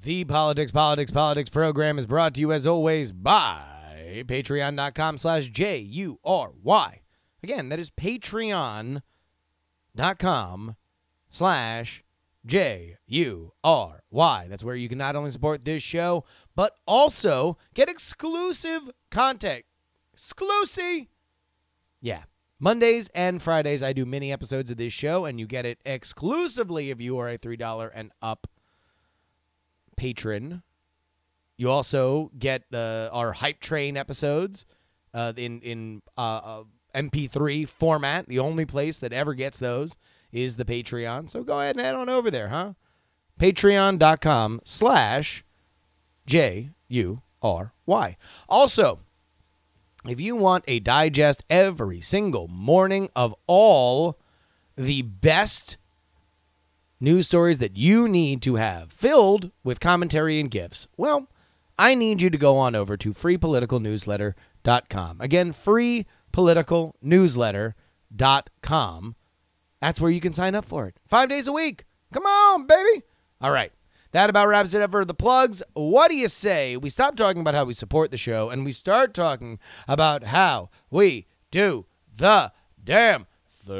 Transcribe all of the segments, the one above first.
The Politics program is brought to you, as always, by patreon.com/JURY. Again, that is patreon.com/JURY. That's where you can not only support this show, but also get exclusive content. Exclusive. Yeah. Mondays and Fridays, I do mini episodes of this show, and you get it exclusively if you are a $3 and up patron. You also get our Hype Train episodes in MP3 format. The only place that ever gets those is the Patreon. So go ahead and head on over there, huh? Patreon.com/JURY. Also, if you want a digest every single morning of all the best news stories that you need to have filled with commentary and gifs, well, I need you to go on over to freepoliticalnewsletter.com. Again, freepoliticalnewsletter.com. That's where you can sign up for it. 5 days a week. Come on, baby. All right. That about wraps it up for the plugs. What do you say we stop talking about how we support the show and we start talking about how we do the damn thing?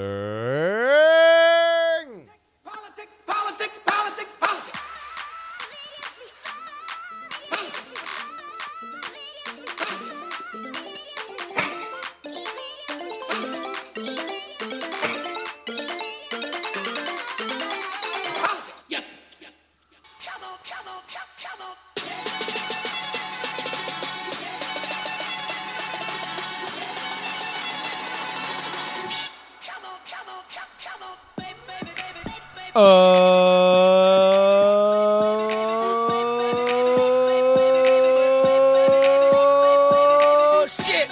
Politics, politics, politics, politics. Oh, shit.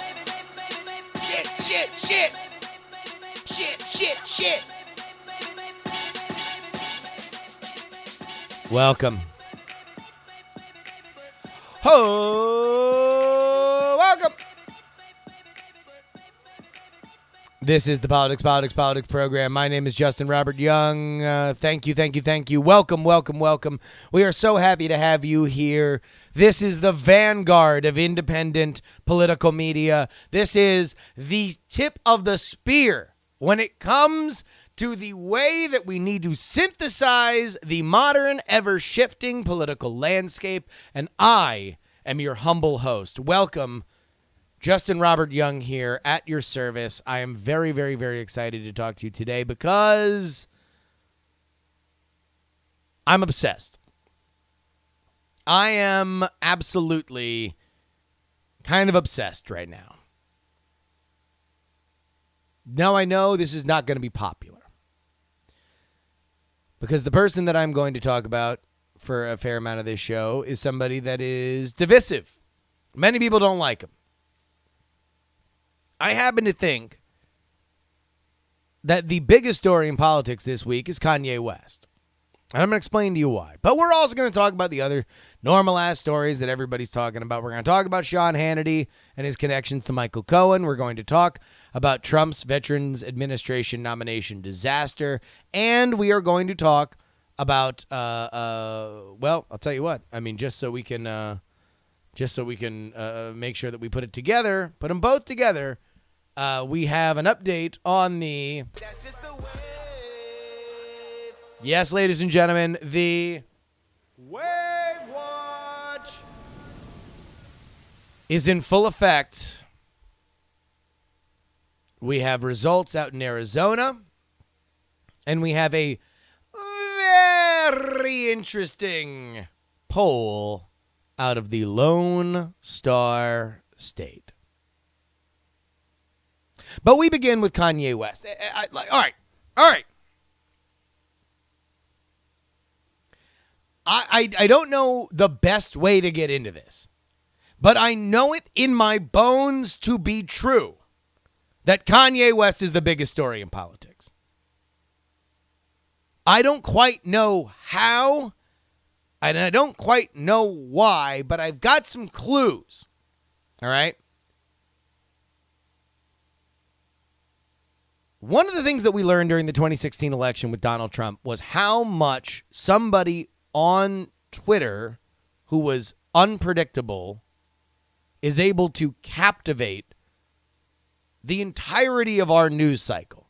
Shit. Welcome. Welcome. This is the Politics program. My name is Justin Robert Young. Thank you. Welcome. We are so happy to have you here. This is the vanguard of independent political media. This is the tip of the spear when it comes to the way that we need to synthesize the modern, ever-shifting political landscape. And I am your humble host. Welcome. Justin Robert Young here at your service. I am very, very, very excited to talk to you today because I'm obsessed. I am absolutely kind of obsessed right now. Now, I know this is not going to be popular because the person that I'm going to talk about for a fair amount of this show is somebody that is divisive. Many people don't like him. I happen to think that the biggest story in politics this week is Kanye West. And I'm going to explain to you why. But we're also going to talk about the other normal-ass stories that everybody's talking about. We're going to talk about Sean Hannity and his connections to Michael Cohen. We're going to talk about Trump's Veterans Administration nomination disaster. And we are going to talk about, well, I'll tell you what. I mean, just so we can make sure that we put them both together, we have an update on the... That's just the way. Yes, ladies and gentlemen, the Wave Watch is in full effect. We have results out in Arizona, and we have a very interesting poll out of the Lone Star State. But we begin with Kanye West. All right. I don't know the best way to get into this, but I know it in my bones to be true that Kanye West is the biggest story in politics. I don't quite know how, and I don't quite know why, but I've got some clues. All right? One of the things that we learned during the 2016 election with Donald Trump was how much somebody on Twitter who was unpredictable is able to captivate the entirety of our news cycle.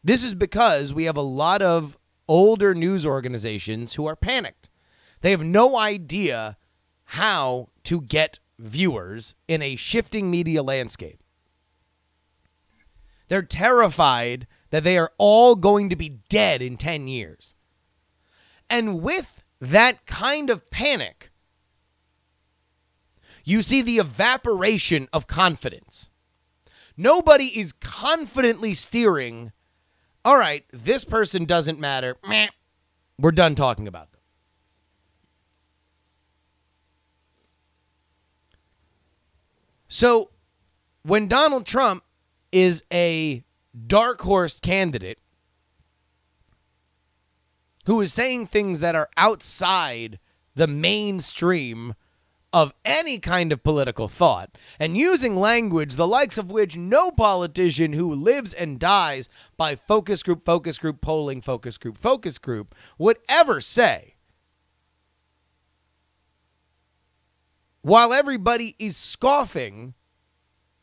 This is because we have a lot of older news organizations who are panicked. They have no idea how to get viewers in a shifting media landscape. They're terrified that they are all going to be dead in 10 years. And with that kind of panic, you see the evaporation of confidence. Nobody is confidently steering, all right, this person doesn't matter. Meh, we're done talking about them. So when Donald Trump is a dark horse candidate who is saying things that are outside the mainstream of any kind of political thought and using language the likes of which no politician who lives and dies by focus group, polling, focus group would ever say, while everybody is scoffing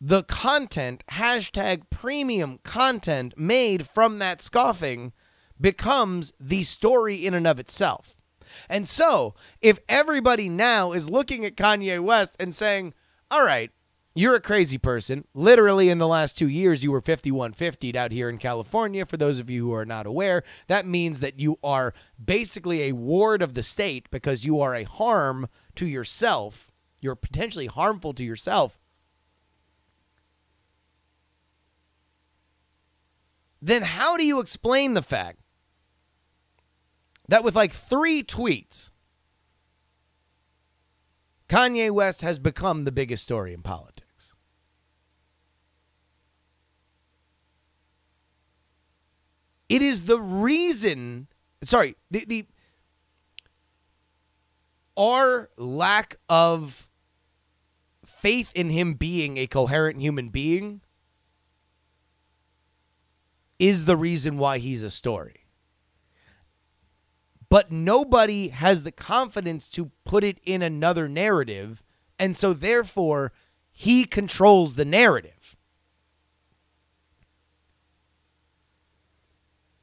the content, hashtag premium content made from that scoffing becomes the story in and of itself. And so if everybody now is looking at Kanye West and saying, all right, you're a crazy person. Literally in the last 2 years, you were 5150'd out here in California. For those of you who are not aware, that means that you are basically a ward of the state because you are a harm to yourself. You're potentially harmful to yourself. Then how do you explain the fact that with like 3 tweets, Kanye West has become the biggest story in politics? It is the reason, our lack of faith in him being a coherent human being is the reason why he's a story. But nobody has the confidence to put it in another narrative, and so therefore he controls the narrative.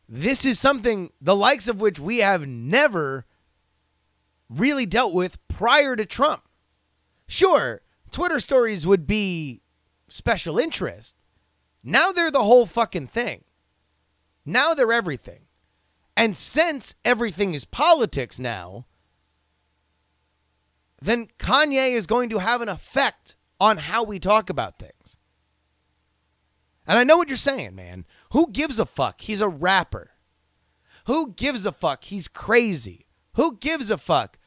This is something the likes of which we have never really dealt with prior to Trump. Sure, Twitter stories would be special interest. Now they're the whole fucking thing. Now they're everything. And since everything is politics now, then Kanye is going to have an effect on how we talk about things. And I know what you're saying, man. Who gives a fuck? He's a rapper. Who gives a fuck? He's crazy. Who gives a fuck?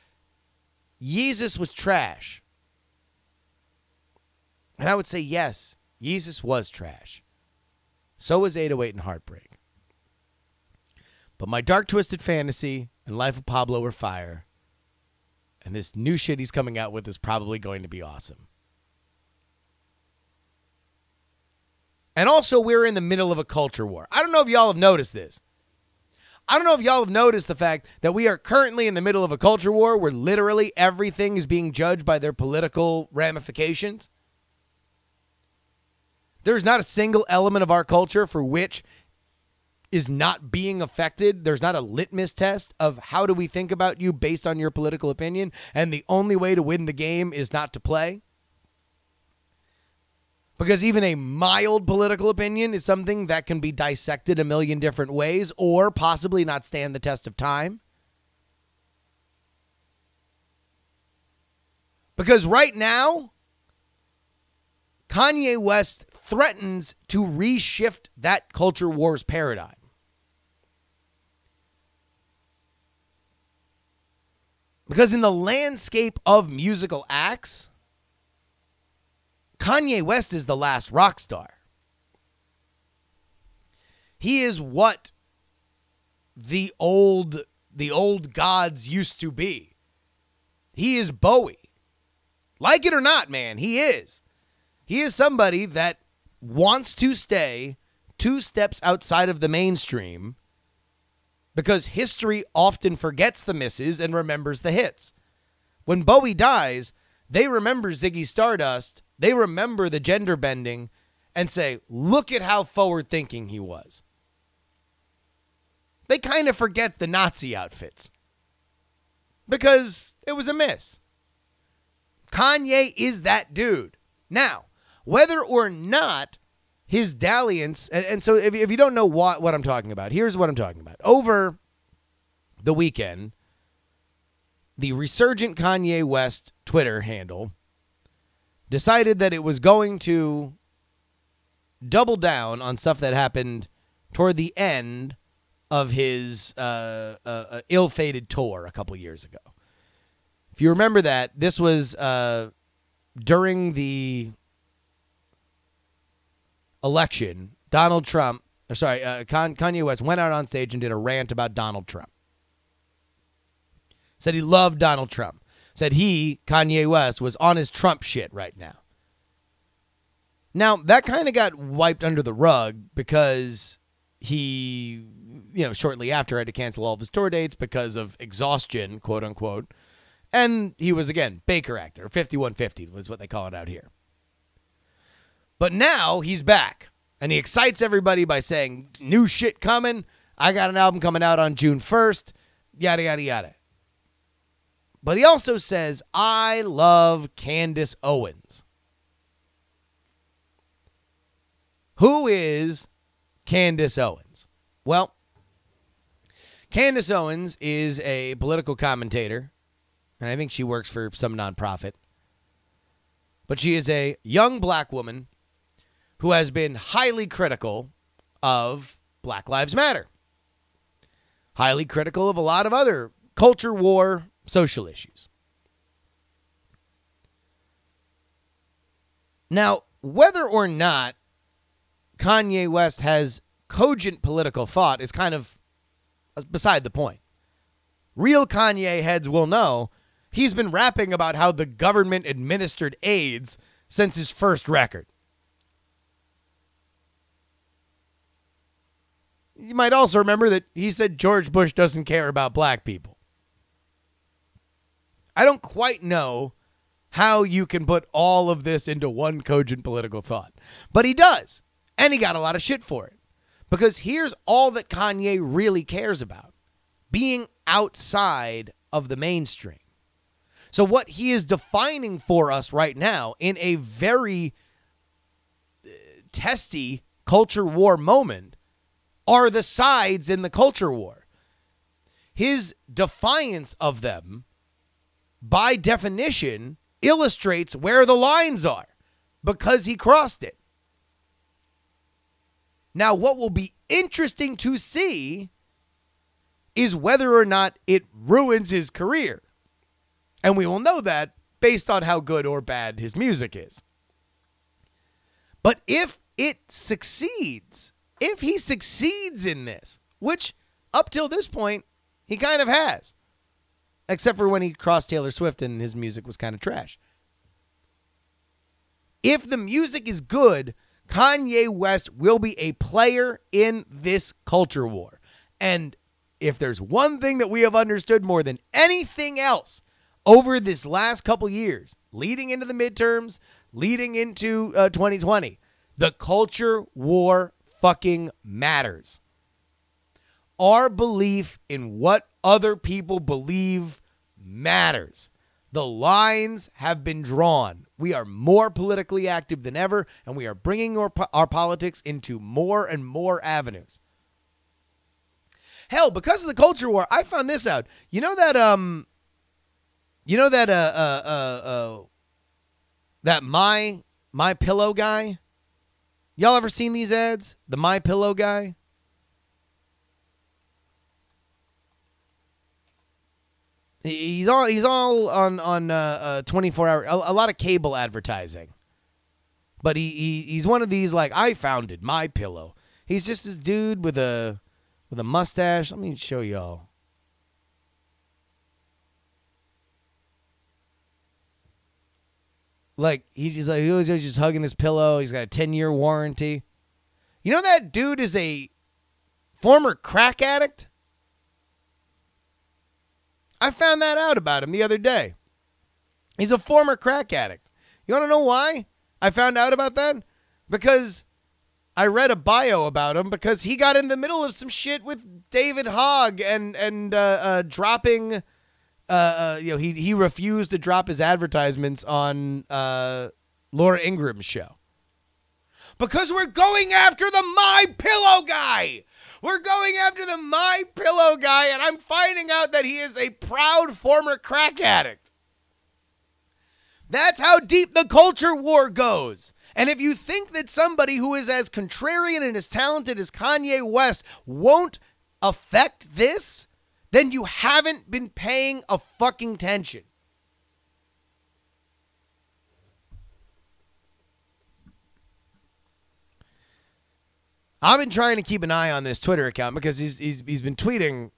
Yeezus was trash. And I would say, yes, Yeezus was trash. So was 808 and Heartbreak. But My Dark Twisted Fantasy and Life of Pablo are fire. And this new shit he's coming out with is probably going to be awesome. And also, we're in the middle of a culture war. I don't know if y'all have noticed this. I don't know if y'all have noticed the fact that we are currently in the middle of a culture war where literally everything is being judged by their political ramifications. There's not a single element of our culture for which is not being affected. There's not a litmus test of how do we think about you based on your political opinion, and the only way to win the game is not to play. Because even a mild political opinion is something that can be dissected a million different ways or possibly not stand the test of time. Because right now, Kanye West threatens to reshift that culture wars paradigm. Because in the landscape of musical acts, Kanye West is the last rock star. He is what the old gods used to be. He is Bowie. Like it or not, man, he is. He is somebody that wants to stay 2 steps outside of the mainstream because history often forgets the misses and remembers the hits. When Bowie dies, they remember Ziggy Stardust, they remember the gender bending, and say, look at how forward-thinking he was. They kind of forget the Nazi outfits because it was a miss. Kanye is that dude. Now, whether or not his dalliance, and so if you don't know what I'm talking about, here's what I'm talking about. Over the weekend, the resurgent Kanye West Twitter handle decided that it was going to double down on stuff that happened toward the end of his ill-fated tour a couple years ago. If you remember that, this was during the election. Kanye West went out on stage and did a rant about Donald Trump. Said he loved Donald Trump. Said Kanye West, was on his Trump shit right now. Now, that kind of got wiped under the rug because he, shortly after had to cancel all of his tour dates because of exhaustion, quote unquote. And he was, again, Baker actor. 5150 was what they call it out here. But now he's back. And he excites everybody by saying, new shit coming. I got an album coming out on June 1st. Yada, yada, yada. But he also says, I love Candace Owens. Who is Candace Owens? Well, Candace Owens is a political commentator, and I think she works for some nonprofit. But she is a young black woman who has been highly critical of Black Lives Matter. Highly critical of a lot of other culture war social issues. Now, whether or not Kanye West has cogent political thought is kind of beside the point. Real Kanye heads will know he's been rapping about how the government administered AIDS since his first record. You might also remember that he said George Bush doesn't care about black people. I don't quite know how you can put all of this into one cogent political thought, but he does. And he got a lot of shit for it. Because here's all that Kanye really cares about. Being outside of the mainstream. So what he is defining for us right now in a very testy culture war moment are the sides in the culture war. His defiance of them, by definition, illustrates where the lines are because he crossed it. Now, what will be interesting to see is whether or not it ruins his career. And we will know that based on how good or bad his music is. But if it succeeds, if he succeeds in this, which up till this point, he kind of has, except for when he crossed Taylor Swift and his music was kind of trash. If the music is good, Kanye West will be a player in this culture war. And if there's one thing that we have understood more than anything else over this last couple years, leading into the midterms, leading into 2020, the culture war fucking matters. Our belief in what other people believe matters. The lines have been drawn. We are more politically active than ever, and we are bringing our politics into more and more avenues. Hell, because of the culture war, I found this out. You know that that My Pillow guy? Y'all ever seen these ads? The My Pillow guy? He's all on 24 hour, a lot of cable advertising. But he's one of these, like, I founded My Pillow. He's just this dude with a mustache. Let me show y'all. Like, he always just hugging his pillow. He's got a 10-year warranty. You know that dude is a former crack addict? I found that out about him the other day. He's a former crack addict. You want to know why I found out about that? Because I read a bio about him because he got in the middle of some shit with David Hogg and dropping, he refused to drop his advertisements on Laura Ingram's show. Because we're going after the My Pillow guy. We're going after the My Pillow guy, and I'm finding out that he is a proud former crack addict. That's how deep the culture war goes. And if you think that somebody who is as contrarian and as talented as Kanye West won't affect this, then you haven't been paying a fucking attention. I've been trying to keep an eye on this Twitter account because he's been tweeting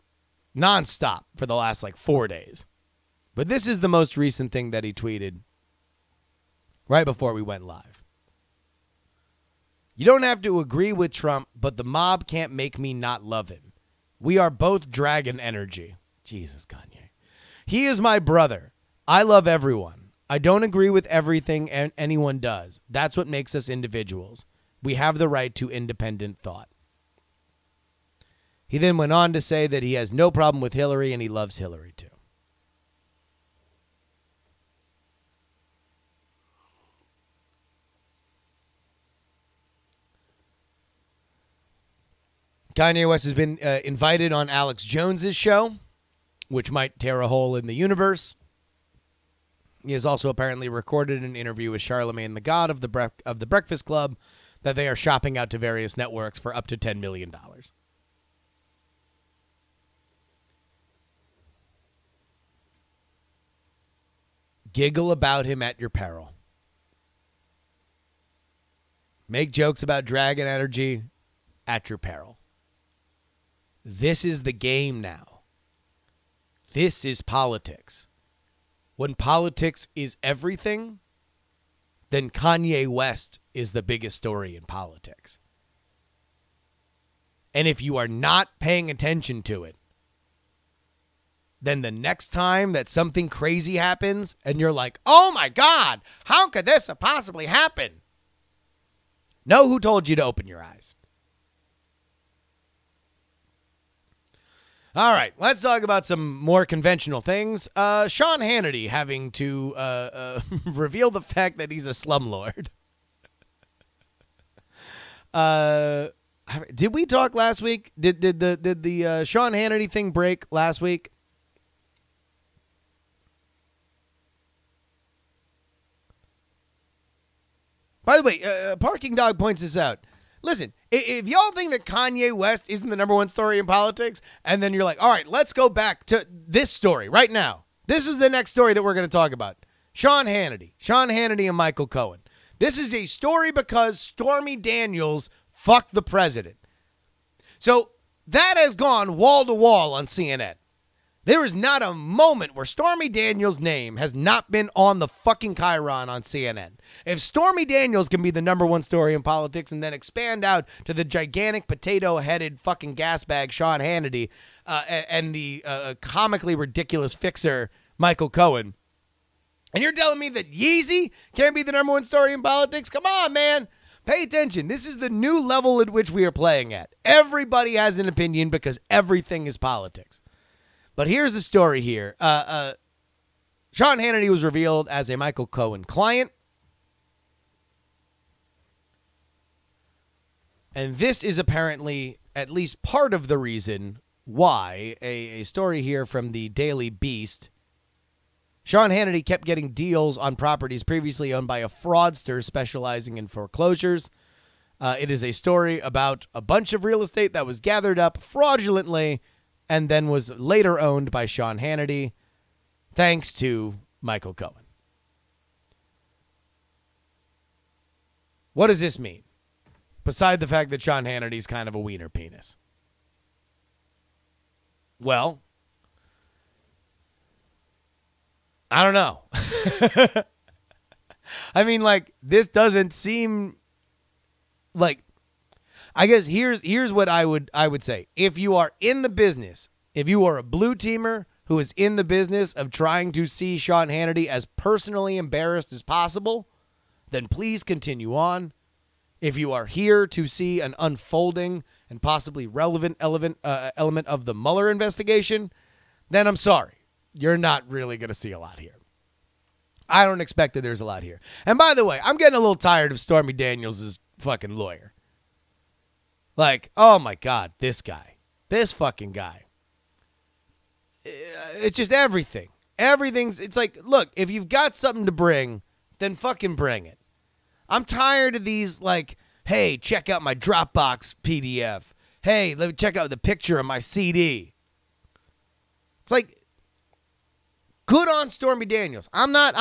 nonstop for the last 4 days. But this is the most recent thing that he tweeted right before we went live. You don't have to agree with Trump, but the mob can't make me not love him. We are both dragon energy. Jesus, Kanye. He is my brother. I love everyone. I don't agree with everything anyone does. That's what makes us individuals. We have the right to independent thought. He then went on to say that he has no problem with Hillary and he loves Hillary too. Kanye West has been invited on Alex Jones's show, which might tear a hole in the universe. He has also apparently recorded an interview with Charlamagne the God of the Breakfast Club that they are shopping out to various networks for up to $10 million. Giggle about him at your peril. Make jokes about dragon energy at your peril. This is the game now. This is politics. When politics is everything, then Kanye West is the biggest story in politics. And if you are not paying attention to it, then the next time that something crazy happens and you're like, oh my God, how could this have possibly happened? Know who told you to open your eyes. All right, let's talk about some more conventional things. Sean Hannity having to reveal the fact that he's a slumlord. Did we talk last week? Did the Sean Hannity thing break last week? By the way, Parking Dog points this out. Listen, if y'all think that Kanye West isn't the number one story in politics, and then you're like, all right, let's go back to this story right now. This is the next story that we're going to talk about. Sean Hannity and Michael Cohen. This is a story because Stormy Daniels fucked the president. So that has gone wall to wall on CNN. There is not a moment where Stormy Daniels' name has not been on the fucking chyron on CNN. If Stormy Daniels can be the number one story in politics and then expand out to the gigantic potato-headed fucking gas bag Sean Hannity and the comically ridiculous fixer Michael Cohen, and you're telling me that Yeezy can't be the number one story in politics? Come on, man. Pay attention. This is the new level at which we are playing at. Everybody has an opinion because everything is politics. But here's the story here. Sean Hannity was revealed as a Michael Cohen client. And this is apparently at least part of the reason why. A story here from the Daily Beast. Sean Hannity kept getting deals on properties previously owned by a fraudster specializing in foreclosures. It is a story about a bunch of real estate that was gathered up fraudulently and then was later owned by Sean Hannity, thanks to Michael Cohen. What does this mean? Beside the fact that Sean Hannity's kind of a wiener penis. Well, I don't know. I mean, this doesn't seem like... I guess here's what I would say. If you are in the business, if you are a blue teamer, who is in the business of trying to see Sean Hannity as personally embarrassed as possible, then please continue on. If you are here to see an unfolding and possibly relevant element of the Mueller investigation, then I'm sorry. You're not really going to see a lot here. I don't expect that there's a lot here. And by the way, I'm getting a little tired of Stormy Daniels' fucking lawyer. Like, oh my God, this guy. This fucking guy. It's just everything. It's like, look, if you've got something to bring, then fucking bring it. I'm tired of these, like, hey, check out my Dropbox PDF. Hey, let me check out the picture of my CD. It's like, good on Stormy Daniels. I'm not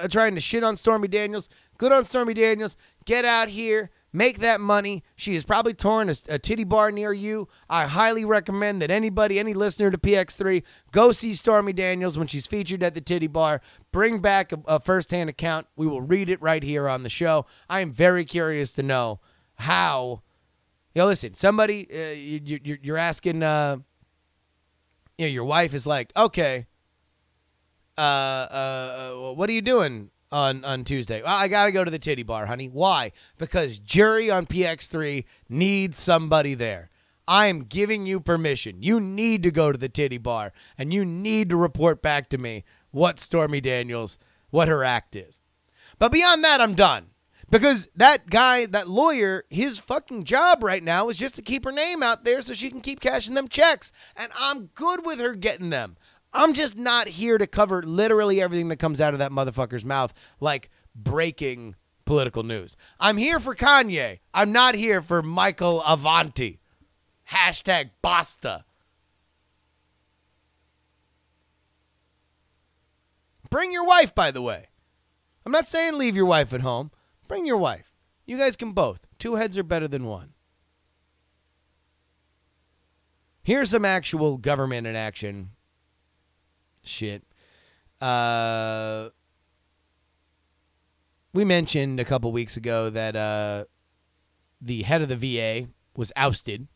trying to shit on Stormy Daniels. Good on Stormy Daniels. Get out here. Make that money. She has probably torn a titty bar near you. I highly recommend that any listener to PX3, go see Stormy Daniels when she's featured at the titty bar. Bring back a first-hand account. We will read it right here on the show. I am very curious to know how. Listen, somebody, you're asking, your wife is like, okay, what are you doing on Tuesday? Well, I got to go to the titty bar, honey. Why? Because jury on PX3 needs somebody there. I am giving you permission. You need to go to the titty bar, and you need to report back to me what Stormy Daniels, what her act is. But beyond that, I'm done. Because that guy, that lawyer, his fucking job right now is just to keep her name out there so she can keep cashing them checks. And I'm good with her getting them. I'm just not here to cover literally everything that comes out of that motherfucker's mouth like breaking political news. I'm here for Kanye. I'm not here for Michael Avanti. Hashtag Basta. Bring your wife, by the way. I'm not saying leave your wife at home. Bring your wife. You guys can both. Two heads are better than one. Here's some actual government in action. Shit. We mentioned a couple weeks ago that the head of the VA was ousted.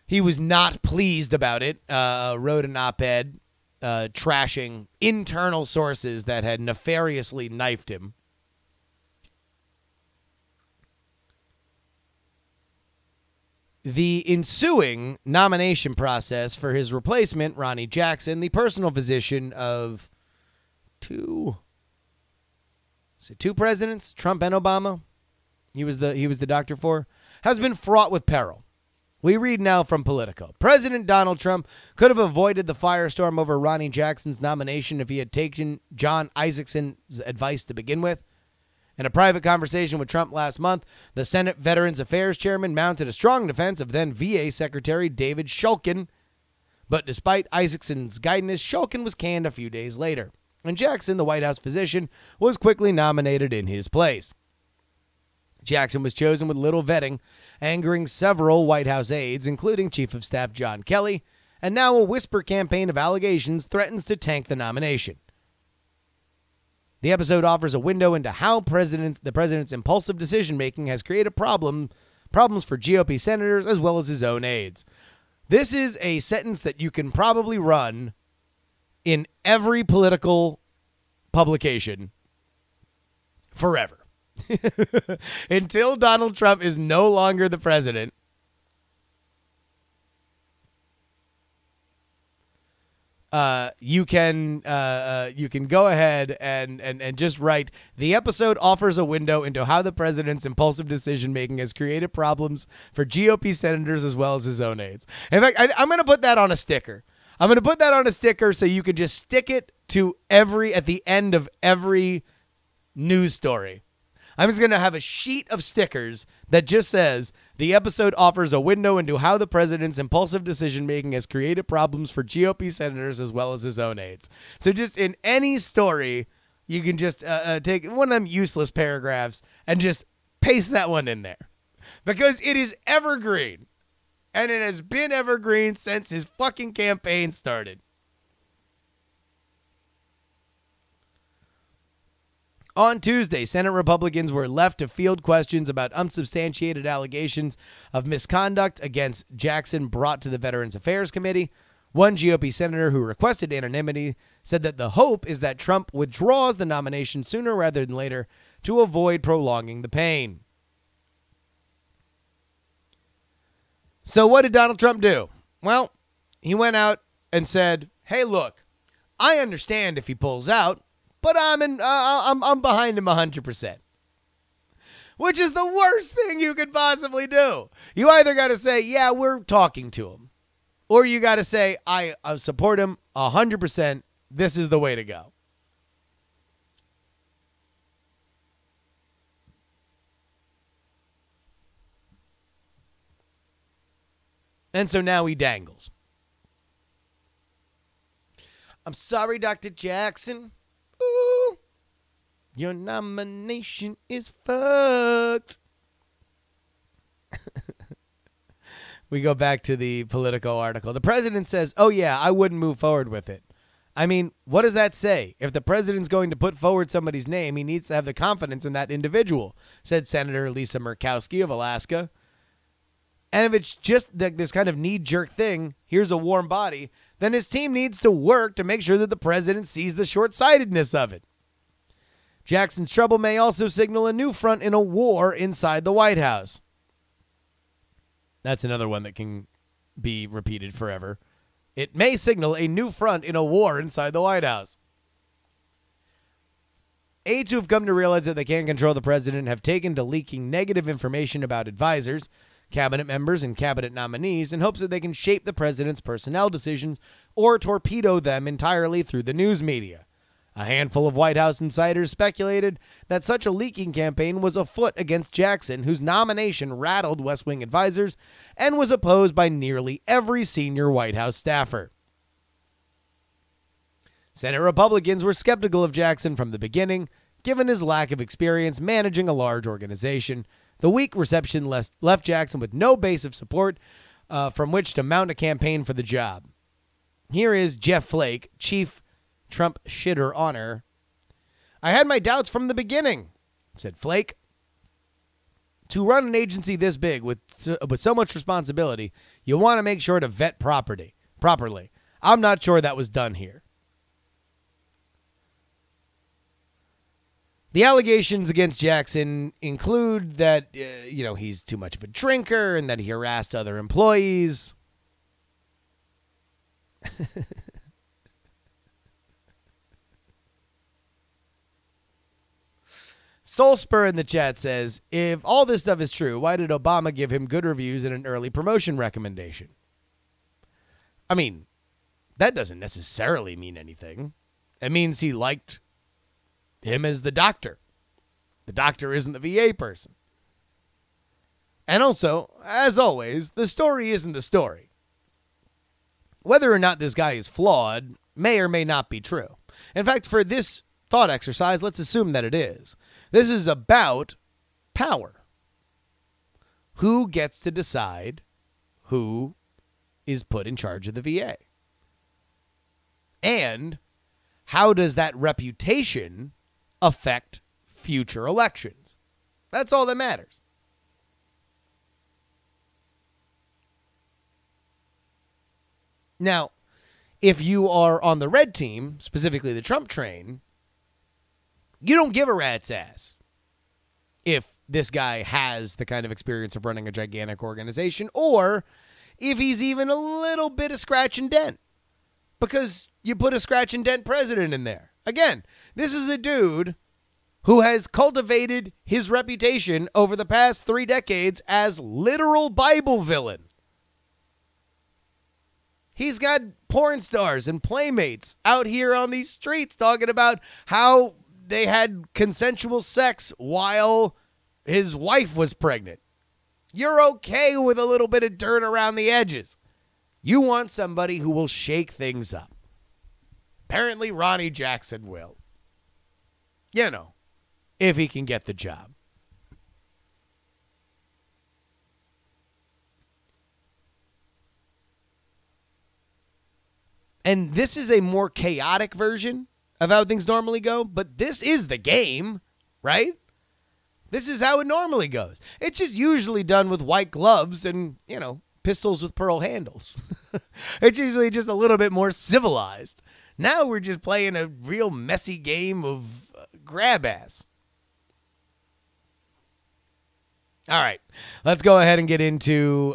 He was not pleased about it. Wrote an op-ed trashing internal sources that had nefariously knifed him. The ensuing nomination process for his replacement, Ronnie Jackson, the personal physician of two presidents, Trump and Obama, he was the doctor for, has been fraught with peril. We read now from Politico. President Donald Trump could have avoided the firestorm over Ronnie Jackson's nomination if he had taken John Isaacson's advice to begin with. In a private conversation with Trump last month, the Senate Veterans Affairs chairman mounted a strong defense of then VA Secretary David Shulkin. But despite Isaacson's guidance, Shulkin was canned a few days later, and Jackson, the White House physician, was quickly nominated in his place. Jackson was chosen with little vetting, angering several White House aides, including Chief of Staff John Kelly, and now a whisper campaign of allegations threatens to tank the nomination. The episode offers a window into how the president's impulsive decision-making has created problems for GOP senators as well as his own aides. This is a sentence that you can probably run in every political publication forever. Until Donald Trump is no longer the president, you can go ahead and just write, the episode offers a window into how the president's impulsive decision-making has created problems for GOP senators as well as his own aides. In fact, I'm going to put that on a sticker. I'm going to put that on a sticker so you can just stick it to at the end of every news story. I'm just going to have a sheet of stickers that just says, the episode offers a window into how the president's impulsive decision-making has created problems for GOP senators as well as his own aides. So just in any story, you can just take one of them useless paragraphs and just paste that one in there. Because it is evergreen. And it has been evergreen since his fucking campaign started. On Tuesday, Senate Republicans were left to field questions about unsubstantiated allegations of misconduct against Jackson brought to the Veterans Affairs Committee. One GOP senator who requested anonymity said that the hope is that Trump withdraws the nomination sooner rather than later to avoid prolonging the pain. So what did Donald Trump do? Well, he went out and said, hey, look, I understand if he pulls out, but I'm behind him 100%. Which is the worst thing you could possibly do. You either got to say, yeah, we're talking to him. Or you got to say, I support him 100%. This is the way to go. And so now he dangles. I'm sorry, Dr. Jackson. Ooh, your nomination is fucked. We go back to the Politico article. The president says, oh, yeah, I wouldn't move forward with it. I mean, what does that say? If the president's going to put forward somebody's name, he needs to have the confidence in that individual, said Senator Lisa Murkowski of Alaska. And if it's just this kind of knee-jerk thing, here's a warm body, then his team needs to work to make sure that the president sees the short-sightedness of it. Jackson's trouble may also signal a new front in a war inside the White House. That's another one that can be repeated forever. It may signal a new front in a war inside the White House. Aides who have come to realize that they can't control the president have taken to leaking negative information about advisors, cabinet members, and cabinet nominees in hopes that they can shape the president's personnel decisions or torpedo them entirely through the news media. A handful of White House insiders speculated that such a leaking campaign was afoot against Jackson, whose nomination rattled West Wing advisors and was opposed by nearly every senior White House staffer. Senate Republicans were skeptical of Jackson from the beginning, given his lack of experience managing a large organization. The weak reception left Jackson with no base of support from which to mount a campaign for the job. Here is Jeff Flake, chief Trump shitter honor. I had my doubts from the beginning, said Flake. To run an agency this big with so much responsibility, you want to make sure to vet properly. I'm not sure that was done here. The allegations against Jackson include that, he's too much of a drinker and that he harassed other employees. Soulspur in the chat says, if all this stuff is true, why did Obama give him good reviews and an early promotion recommendation? I mean, that doesn't necessarily mean anything. It means he liked him as the doctor. The doctor isn't the VA person. And also, as always, the story isn't the story. Whether or not this guy is flawed may or may not be true. In fact, for this thought exercise, let's assume that it is. This is about power. Who gets to decide who is put in charge of the VA? And how does that reputation affect future elections? That's all that matters. Now, if you are on the red team, specifically the Trump train, you don't give a rat's ass if this guy has the kind of experience of running a gigantic organization or if he's even a little bit of scratch and dent, because you put a scratch and dent president in there. Again, this is a dude who has cultivated his reputation over the past 3 decades as literal Bible villain. He's got porn stars and playmates out here on these streets talking about how they had consensual sex while his wife was pregnant. You're okay with a little bit of dirt around the edges. You want somebody who will shake things up. Apparently, Ronnie Jackson will. If he can get the job. And this is a more chaotic version of how things normally go, but this is the game, right? This is how it normally goes. It's just usually done with white gloves and, pistols with pearl handles. It's usually just a little bit more civilized. Now we're just playing a real messy game of grab ass. All right, let's go ahead and get into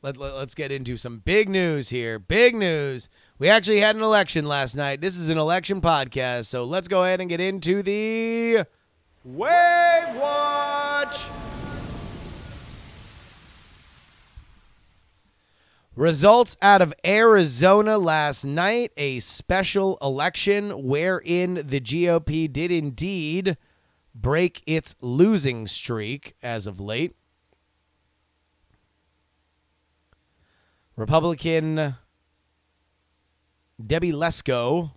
let's get into some big news here. Big news. We actually had an election last night. This is an election podcast, so let's go ahead and get into the Wave Watch. Results out of Arizona last night, a special election wherein the GOP did indeed break its losing streak as of late. Republican Debbie Lesko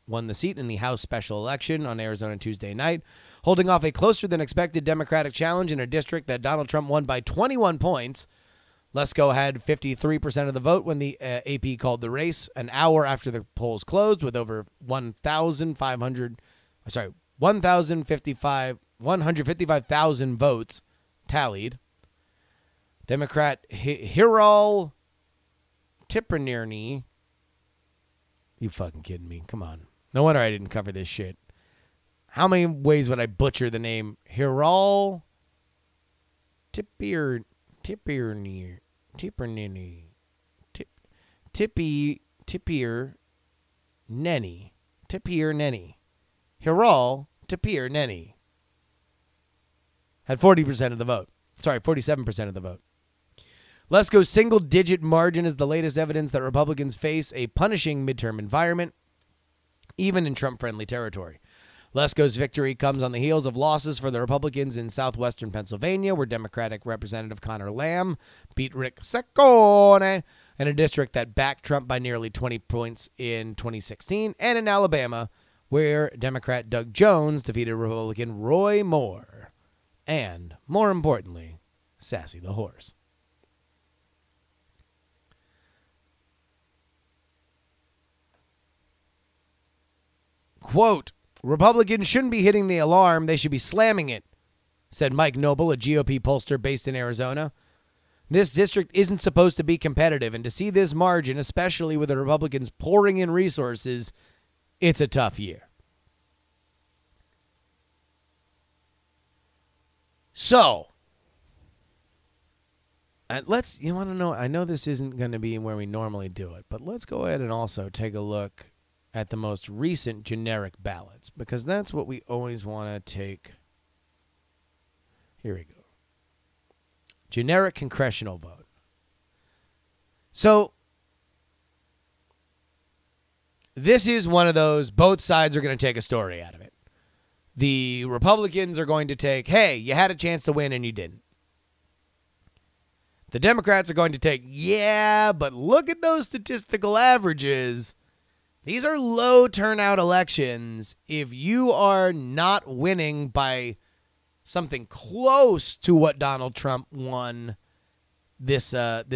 won the seat in the House special election on Arizona Tuesday night, holding off a closer than expected Democratic challenge in a district that Donald Trump won by 21 points. Lesko had 53% of the vote when the AP called the race an hour after the polls closed, with over 155,000 votes tallied. Democrat Hiral Tipirneni. You fucking kidding me? Come on. No wonder I didn't cover this shit. How many ways would I butcher the name? Hiral Tipirneni. Tipirneni. Hiral Tipirneni had 40% of the vote. Sorry, 47% of the vote. Lesko's single-digit margin is the latest evidence that Republicans face a punishing midterm environment, even in Trump-friendly territory. Lesko's victory comes on the heels of losses for the Republicans in southwestern Pennsylvania, where Democratic Representative Connor Lamb beat Rick Saccone in a district that backed Trump by nearly 20 points in 2016, and in Alabama, where Democrat Doug Jones defeated Republican Roy Moore, and, more importantly, Sassy the Horse. Quote, Republicans shouldn't be hitting the alarm. They should be slamming it, said Mike Noble, a GOP pollster based in Arizona. This district isn't supposed to be competitive, and to see this margin, especially with the Republicans pouring in resources, it's a tough year. So, you want to know, I know this isn't going to be where we normally do it, but let's go ahead and also take a look at the most recent generic ballots, because that's what we always want to take. Here we go. Generic congressional vote. So, this is one of those, both sides are going to take a story out of it. The Republicans are going to take, hey, you had a chance to win and you didn't. The Democrats are going to take, yeah, but look at those statistical averages. These are low turnout elections. If you are not winning by something close to what Donald Trump won this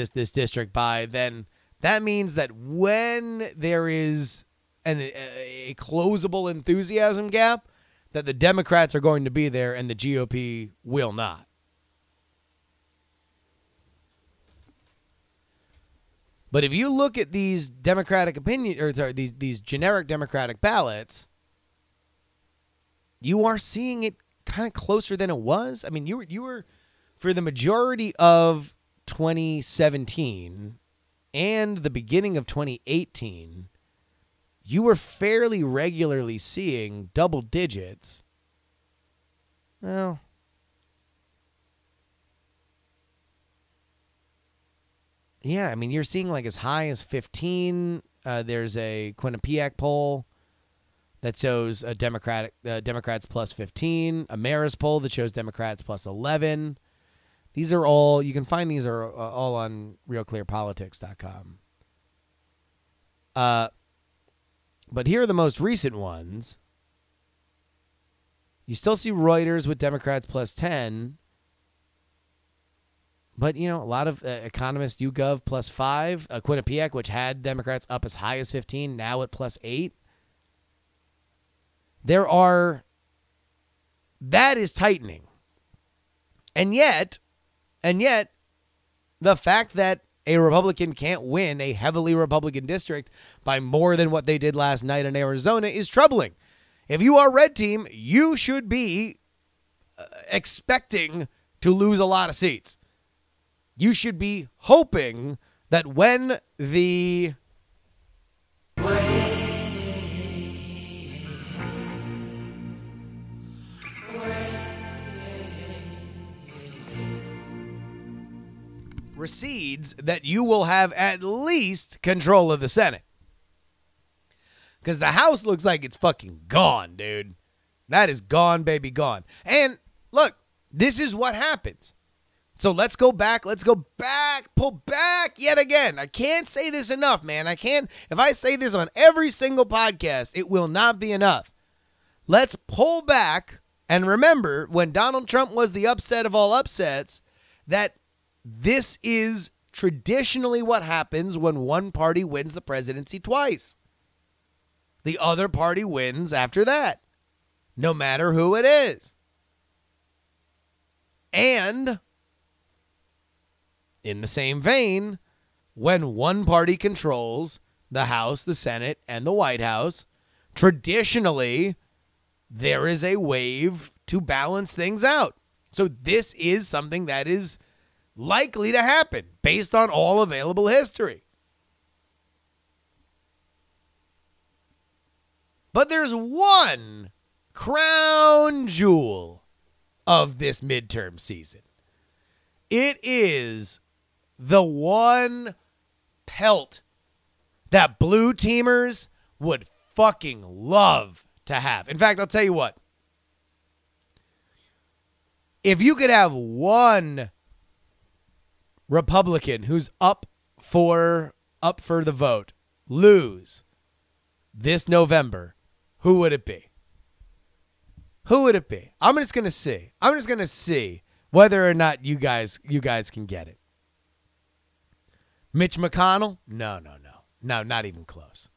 district by, then that means that when there is a closable enthusiasm gap, that the Democrats are going to be there and the GOP will not. But if you look at these these generic Democratic ballots, you are seeing it kind of closer than it was. I mean, you were for the majority of 2017 and the beginning of 2018, you were fairly regularly seeing double digits. Well, yeah, I mean, you're seeing like as high as 15. There's a Quinnipiac poll that shows Democrats plus 15. A Marist poll that shows Democrats plus 11. These are all, you can find these are all on realclearpolitics.com. But here are the most recent ones. You still see Reuters with Democrats plus 10. But, you know, a lot of economists, YouGov plus 5. Quinnipiac, which had Democrats up as high as 15, now at plus 8. That is tightening. And yet, the fact that a Republican can't win a heavily Republican district by more than what they did last night in Arizona is troubling. If you are red team, you should be expecting to lose a lot of seats. You should be hoping that when the recedes, that you will have at least control of the Senate. Because the House looks like it's fucking gone, dude. That is gone, baby, gone. And look, this is what happens. So let's go back, pull back yet again. I can't say this enough, man. I can't. If I say this on every single podcast, it will not be enough. Let's pull back and remember when Donald Trump was the upset of all upsets, that this is traditionally what happens when one party wins the presidency twice. The other party wins after that, no matter who it is. And in the same vein, when one party controls the House, the Senate, and the White House, traditionally, there is a wave to balance things out. So this is something that is likely to happen based on all available history. But there's one crown jewel of this midterm season. It is the one pelt that blue teamers would fucking love to have. In fact, I'll tell you what. If you could have one Republican who's up for the vote lose this November, who would it be? Who would it be? I'm just going to see. I'm just going to see whether or not you guys can get it. Mitch McConnell? No, not even close.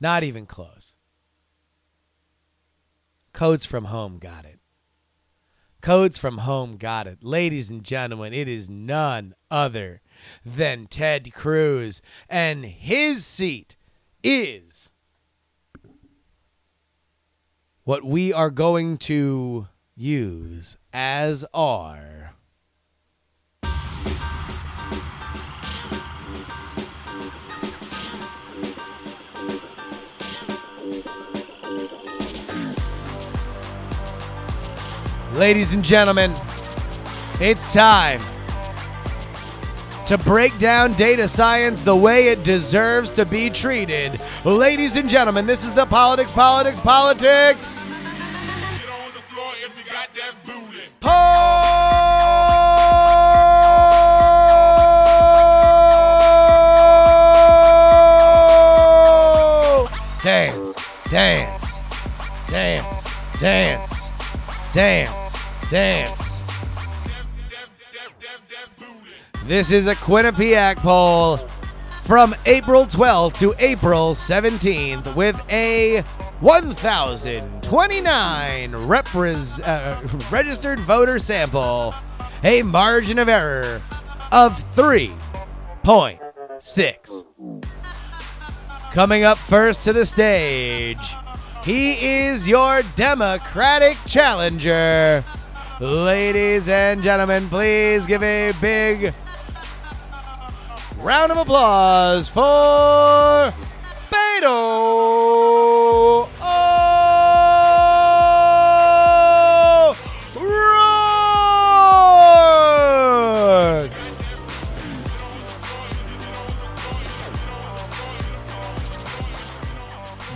Not even close. Codes from Home got it. Codes from Home got it. Ladies and gentlemen, it is none other than Ted Cruz, and his seat is what we are going to use as our ladies and gentlemen, it's time to break down data science the way it deserves to be treated. Ladies and gentlemen, this is the Politics. Get on the floor if you got that booty. Dance, dance, dance, dance, dance, dance. This is a Quinnipiac poll from April 12th to April 17th with a 1,029 registered voter sample, a margin of error of 3.6. Coming up first to the stage, he is your Democratic challenger. Ladies and gentlemen, please give a big round of applause for Beto O'Rourke.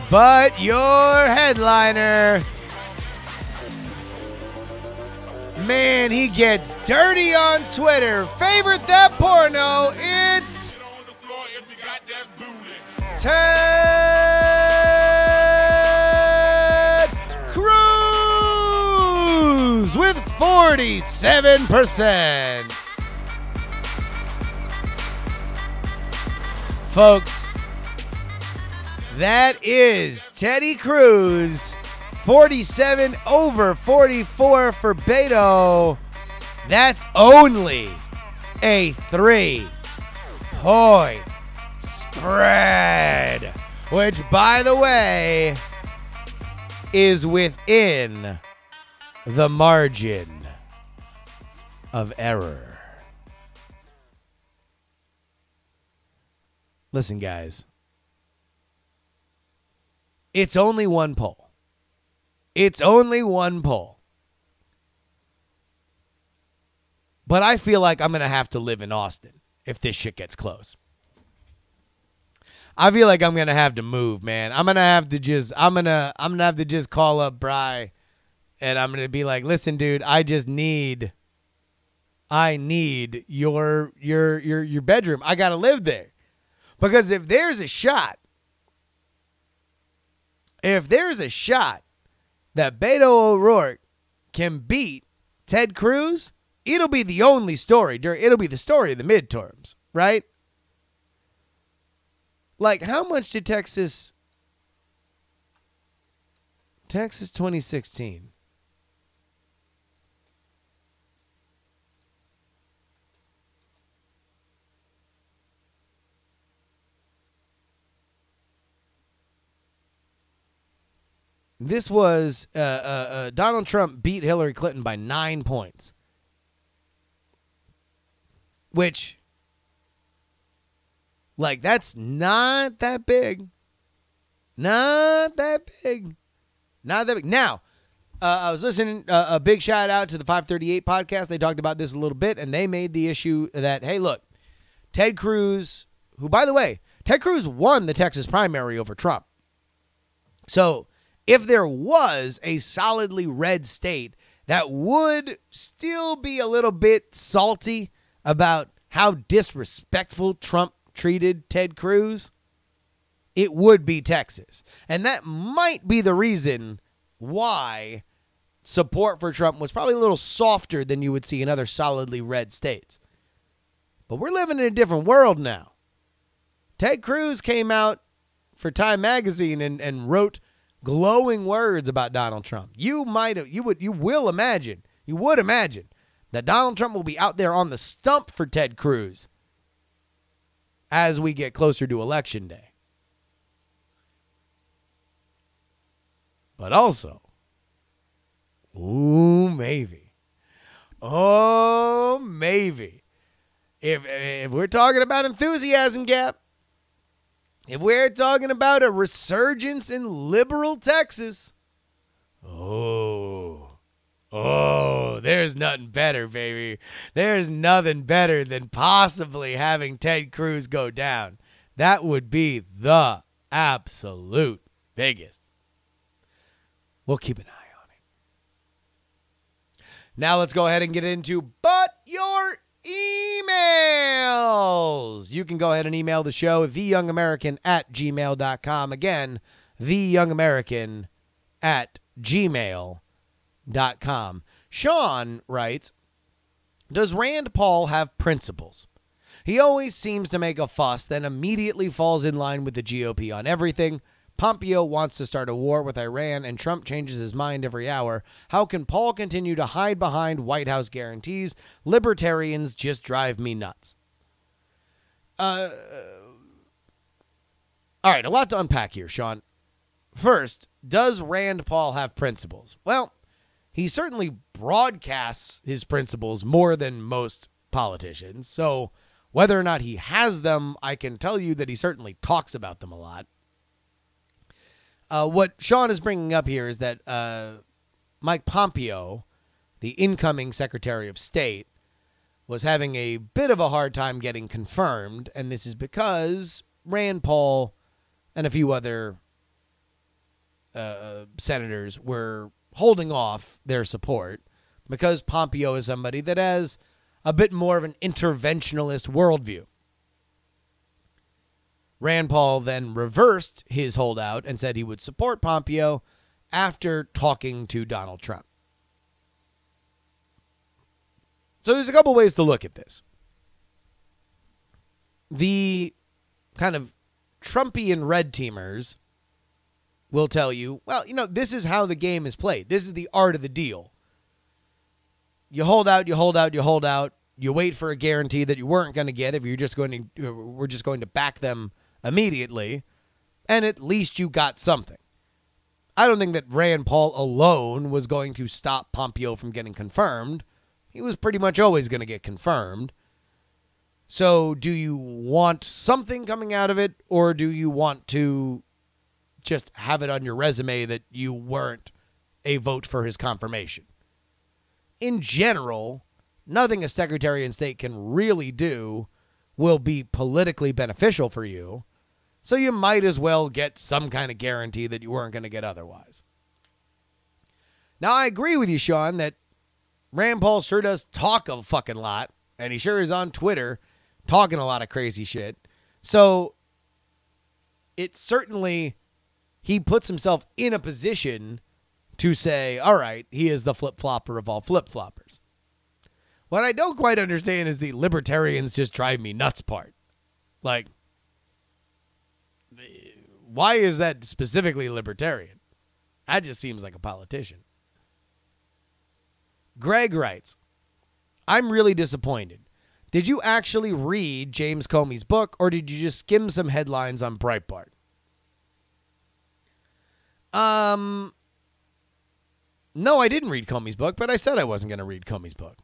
But your headliner, man, he gets dirty on Twitter. Favorite that porno, it's Ted Cruz with 47%. Folks, that is Teddy Cruz, 47 over 44 for Beto. That's only a 3-point spread, which, by the way, is within the margin of error. Listen, guys. It's only one poll. It's only one poll. But I feel like I'm going to have to live in Austin if this shit gets close. I feel like I'm going to have to move, man. I'm going to have to just call up Bry and I'm going to be like, "Listen, dude, I need your bedroom. I got to live there." Because if there's a shot that Beto O'Rourke can beat Ted Cruz, it'll be the only story. It'll be the story of the midterms, right? Like, how much did Texas 2016? This was Donald Trump beat Hillary Clinton by 9 points. Which, like, that's not that big. Not that big. Not that big. Now, I was listening, a big shout out to the 538 podcast. They talked about this a little bit, and they made the issue that, hey, look, Ted Cruz, who, by the way, Ted Cruz won the Texas primary over Trump. So, if there was a solidly red state that would still be a little bit salty about how disrespectful Trump treated Ted Cruz, it would be Texas. And that might be the reason why support for Trump was probably a little softer than you would see in other solidly red states. But we're living in a different world now. Ted Cruz came out for Time magazine and wrote glowing words about Donald Trump. You would imagine that Donald Trump will be out there on the stump for Ted Cruz as we get closer to Election Day. But also, maybe. If we're talking about enthusiasm gap, if we're talking about a resurgence in liberal Texas, there's nothing better, baby. There's nothing better than possibly having Ted Cruz go down. That would be the absolute biggest. We'll keep an eye on it. Now let's go ahead and get into But Your Emails. You can go ahead and email the show, theyoungamerican@gmail.com. Again, theyoungamerican@gmail.com. Sean writes, does Rand Paul have principles? He always seems to make a fuss, then immediately falls in line with the GOP on everything. Pompeo wants to start a war with Iran, and Trump changes his mind every hour. How can Paul continue to hide behind White House guarantees? Libertarians just drive me nuts. All right, a lot to unpack here, Sean. First, does Rand Paul have principles? Well, he certainly broadcasts his principles more than most politicians. So whether or not he has them, I can tell you that he certainly talks about them a lot. What Sean is bringing up here is that Mike Pompeo, the incoming Secretary of State, was having a bit of a hard time getting confirmed, and this is because Rand Paul and a few other senators were holding off their support because Pompeo is somebody that has a bit more of an interventionist worldview. Rand Paul then reversed his holdout and said he would support Pompeo after talking to Donald Trump. So there's a couple ways to look at this. The kind of Trumpian red teamers will tell you, well, this is how the game is played. This is the art of the deal. You hold out, you hold out, you hold out. you wait for a guarantee that you weren't going to get if you're just going to, we're just going to back them immediately, and at least you got something. I don't think that Rand Paul alone was going to stop Pompeo from getting confirmed. He was pretty much always going to get confirmed. So do you want something coming out of it, or do you want to just have it on your resume that you weren't a vote for his confirmation? In general, nothing a Secretary of State can really do will be politically beneficial for you. So you might as well get some kind of guarantee that you weren't going to get otherwise. Now, I agree with you, Sean, that Rand Paul sure does talk a fucking lot, and he sure is on Twitter talking a lot of crazy shit. So it certainly, he puts himself in a position to say, all right, he is the flip-flopper of all flip-floppers. What I don't quite understand is the libertarians just drive me nuts part. Like, why is that specifically libertarian? That just seems like a politician. Greg writes, I'm really disappointed. Did you actually read James Comey's book, or did you just skim some headlines on Breitbart? No, I didn't read Comey's book, but I said I wasn't going to read Comey's book.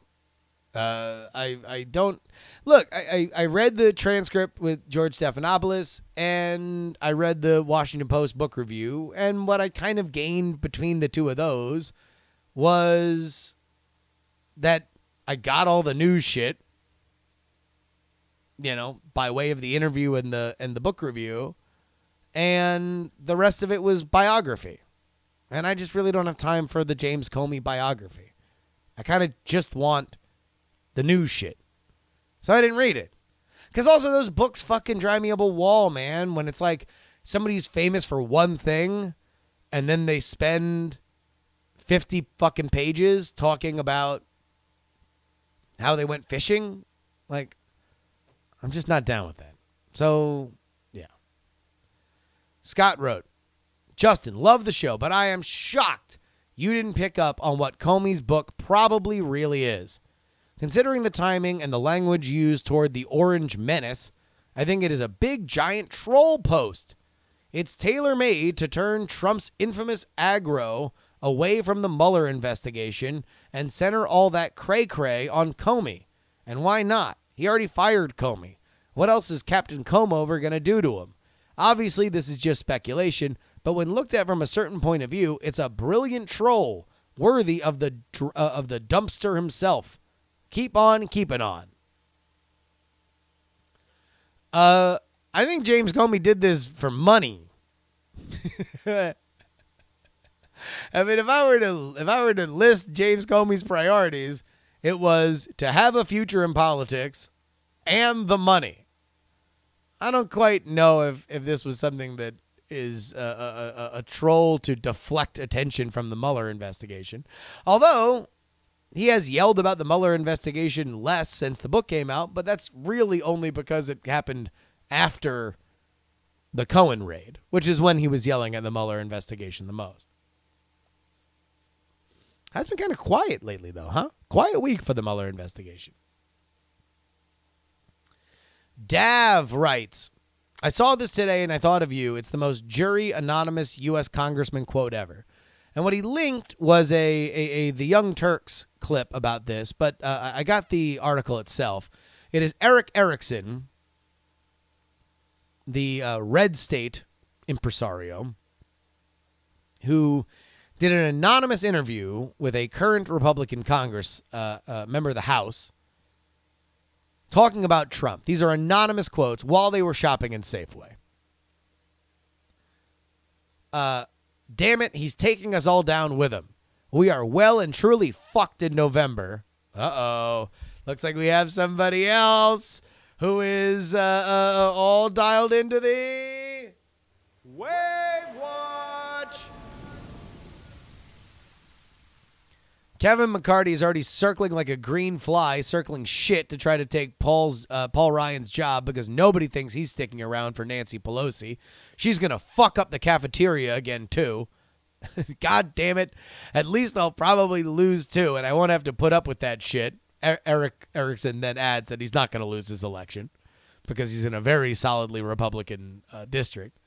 I don't look. I read the transcript with George Stephanopoulos, and I read the Washington Post book review, and what I kind of gained between the two of those was that I got all the news shit, you know, by way of the interview and the book review, and the rest of it was biography. And I just really don't have time for the James Comey biography. I kind of just want the news shit. So I didn't read it. Because also those books fucking drive me up a wall, man. When it's like somebody's famous for one thing and then they spend 50 fucking pages talking about how they went fishing. Like, I'm just not down with that. So, yeah. Scott wrote, Justin, love the show, but I am shocked you didn't pick up on what Comey's book probably really is. Considering the timing and the language used toward the Orange Menace, I think it is a big, giant troll post. It's tailor-made to turn Trump's infamous aggro away from the Mueller investigation and center all that cray-cray on Comey. And why not? He already fired Comey. What else is Captain Comeover going to do to him? Obviously, this is just speculation, but when looked at from a certain point of view, it's a brilliant troll, worthy of the dumpster himself. Keep on keeping on. I think James Comey did this for money. I mean, if I were to list James Comey's priorities, it was to have a future in politics and the money. I don't quite know if this was something that is a troll to deflect attention from the Mueller investigation. Although he has yelled about the Mueller investigation less since the book came out, but that's really only because it happened after the Cohen raid, which is when he was yelling at the Mueller investigation the most. Has been kind of quiet lately, though, huh? Quiet week for the Mueller investigation. Dav writes, I saw this today and I thought of you. It's the most jury anonymous U.S. congressman quote ever. And what he linked was the Young Turks clip about this, but I got the article itself. It is Eric Erickson, the red state impresario, who did an anonymous interview with a current Republican Congress member of the House talking about Trump. These are anonymous quotes while they were shopping in Safeway. Damn it, he's taking us all down with him. We are well and truly fucked in November. Uh-oh. Looks like we have somebody else who is all dialed into the Wave Watch. Kevin McCarthy is already circling like a green fly, circling shit to try to take Paul Ryan's job because nobody thinks he's sticking around for Nancy Pelosi. She's going to fuck up the cafeteria again, too. God damn it. At least I'll probably lose, too, and I won't have to put up with that shit. Eric Erickson then adds that he's not going to lose his election because he's in a very solidly Republican district.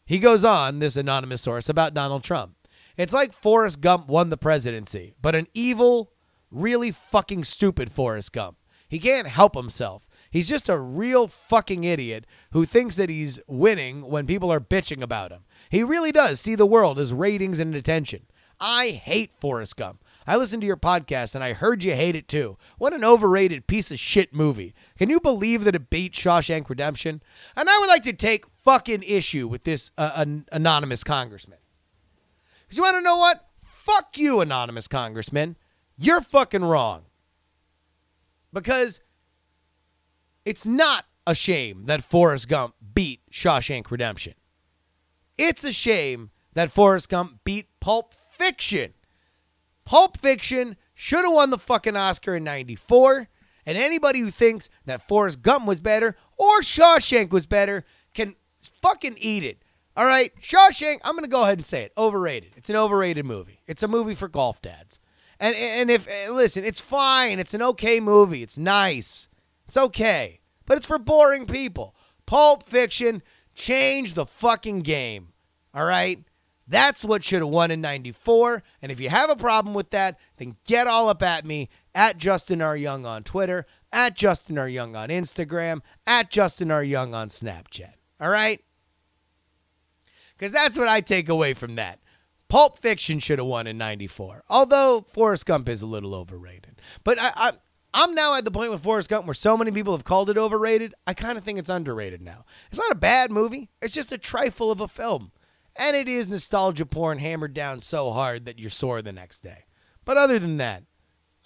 He goes on, this anonymous source, about Donald Trump. It's like Forrest Gump won the presidency, but an evil, really fucking stupid Forrest Gump. He can't help himself. He's just a real fucking idiot who thinks that he's winning when people are bitching about him. He really does see the world as ratings and attention. I hate Forrest Gump. I listened to your podcast and I heard you hate it too. What an overrated piece of shit movie. Can you believe that it beat Shawshank Redemption? And I would like to take fucking issue with this anonymous congressman. Because you want to know what? Fuck you, anonymous congressman. You're fucking wrong. Because it's not a shame that Forrest Gump beat Shawshank Redemption. It's a shame that Forrest Gump beat Pulp Fiction. Pulp Fiction should have won the fucking Oscar in 94. And anybody who thinks that Forrest Gump was better or Shawshank was better can fucking eat it. All right, Shawshank, I'm going to go ahead and say it. Overrated. It's an overrated movie. It's a movie for golf dads. And if, listen, it's fine. It's an okay movie. It's nice. It's okay. But it's for boring people. Pulp Fiction changed the fucking game. All right? That's what should have won in 94. And if you have a problem with that, then get all up at me at Justin R. Young on Twitter, at Justin R. Young on Instagram, at Justin R. Young on Snapchat. All right? Because that's what I take away from that. Pulp Fiction should have won in 94. Although Forrest Gump is a little overrated. But I'm now at the point with Forrest Gump where so many people have called it overrated, I kind of think it's underrated now. It's not a bad movie. It's just a trifle of a film. And it is nostalgia porn hammered down so hard that you're sore the next day. But other than that,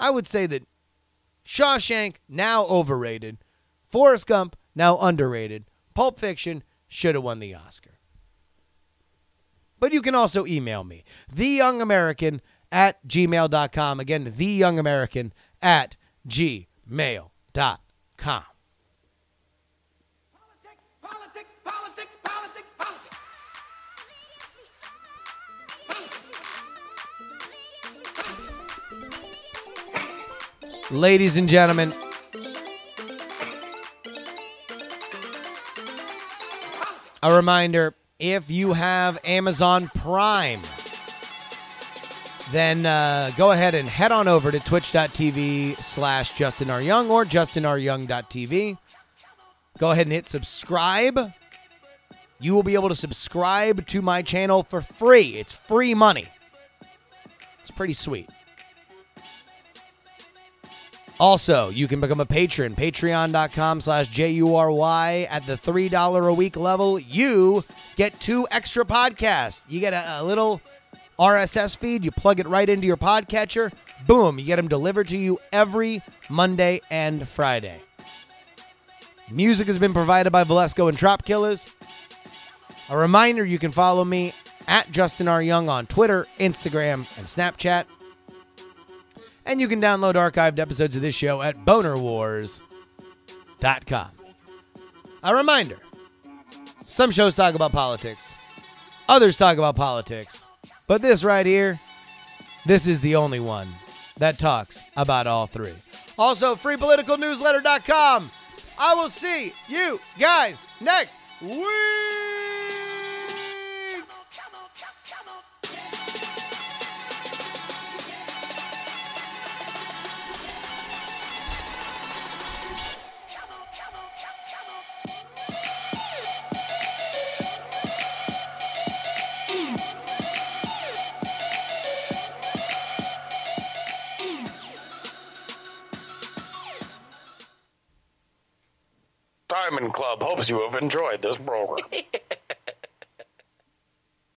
I would say that Shawshank, now overrated. Forrest Gump, now underrated. Pulp Fiction should have won the Oscar. But you can also email me, theyoungamerican@gmail.com. Again, theyoungamerican@gmail.com. Politics, politics, politics, politics. Ladies and gentlemen, a reminder, if you have Amazon Prime, then go ahead and head on over to twitch.tv/JustinRYoung or justinryoung.tv. Go ahead and hit subscribe. You will be able to subscribe to my channel for free. It's free money. It's pretty sweet. Also, you can become a patron, patreon.com/JURY. At the $3 a week level, you get 2 extra podcasts. You get a little RSS feed. You plug it right into your podcatcher. Boom, you get them delivered to you every Monday and Friday. Music has been provided by Valesco and Trop Killers. A reminder, you can follow me at Justin R. Young on Twitter, Instagram, and Snapchat. And you can download archived episodes of this show at bonerwars.com. A reminder, some shows talk about politics, others talk about politics, but this right here, this is the only one that talks about all three. Also, freepoliticalnewsletter.com. I will see you guys next week. Diamond Club hopes you have enjoyed this program.